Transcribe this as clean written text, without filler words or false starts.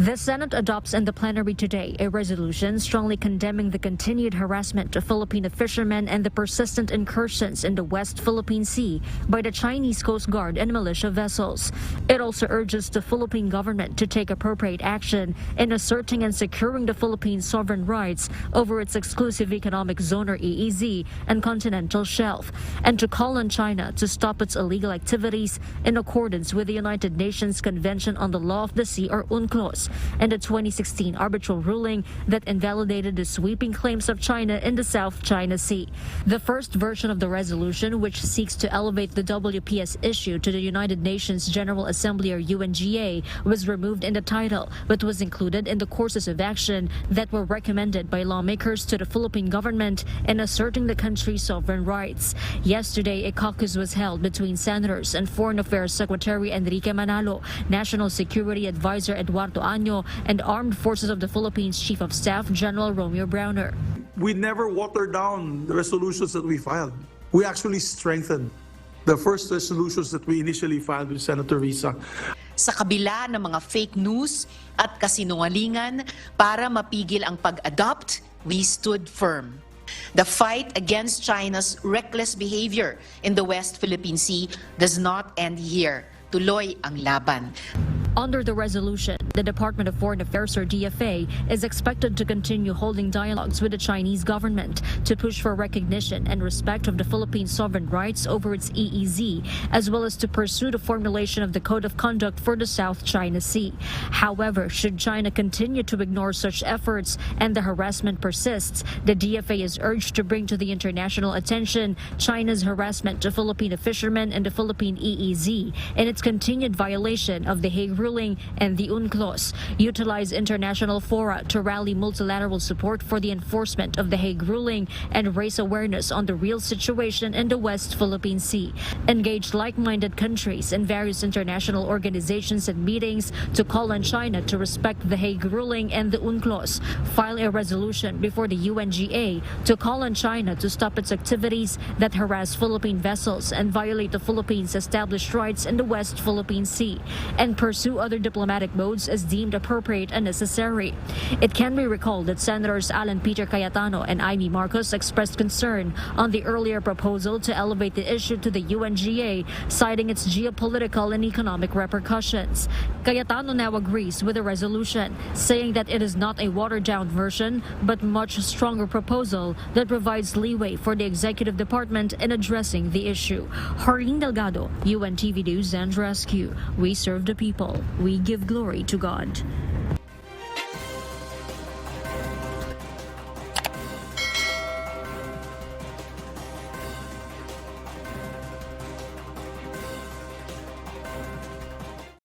The Senate adopts in the plenary today a resolution strongly condemning the continued harassment of Filipino fishermen and the persistent incursions in the West Philippine Sea by the Chinese Coast Guard and militia vessels. It also urges the Philippine government to take appropriate action in asserting and securing the Philippines' sovereign rights over its exclusive economic zone or EEZ and continental shelf, and to call on China to stop its illegal activities in accordance with the United Nations Convention on the Law of the Sea or UNCLOS and the 2016 arbitral ruling that invalidated the sweeping claims of China in the South China Sea. The first version of the resolution, which seeks to elevate the WPS issue to the United Nations General Assembly or UNGA, was removed in the title but was included in the courses of action that were recommended by lawmakers to the Philippine government in asserting the country's sovereign rights. Yesterday, a caucus was held between Senators and Foreign Affairs Secretary Enrique Manalo, National Security Advisor Eduardo Año, and Armed Forces of the Philippines Chief of Staff General Romeo Browner. We never watered down the resolutions that we filed. We actually strengthened the first resolutions that we initially filed with Senator Risa. Sa kabila ng mga fake news at kasinungalingan para mapigil ang pag-adopt, we stood firm. The fight against China's reckless behavior in the West Philippine Sea does not end here. Tuloy ang laban. Under the resolution, the Department of Foreign Affairs or DFA is expected to continue holding dialogues with the Chinese government to push for recognition and respect of the Philippines' sovereign rights over its EEZ, as well as to pursue the formulation of the Code of Conduct for the South China Sea. However, should China continue to ignore such efforts and the harassment persists, the DFA is urged to bring to the international attention China's harassment of Filipino fishermen in the Philippine EEZ and its continued violation of the Hague ruling and the UNCLOS, utilize international fora to rally multilateral support for the enforcement of the Hague ruling and raise awareness on the real situation in the West Philippine Sea, engage like-minded countries and various international organizations and meetings to call on China to respect the Hague ruling and the UNCLOS, file a resolution before the UNGA to call on China to stop its activities that harass Philippine vessels and violate the Philippines' established rights in the West Philippine Sea, and pursue other diplomatic modes as deemed appropriate and necessary. It can be recalled that Senators Alan Peter Cayetano and Amy Marcos expressed concern on the earlier proposal to elevate the issue to the UNGA, citing its geopolitical and economic repercussions. Cayetano now agrees with the resolution, saying that it is not a watered-down version but much stronger proposal that provides leeway for the executive department in addressing the issue. Harleen Delgado, UNTV News and Rescue. We serve the people. We give glory to God.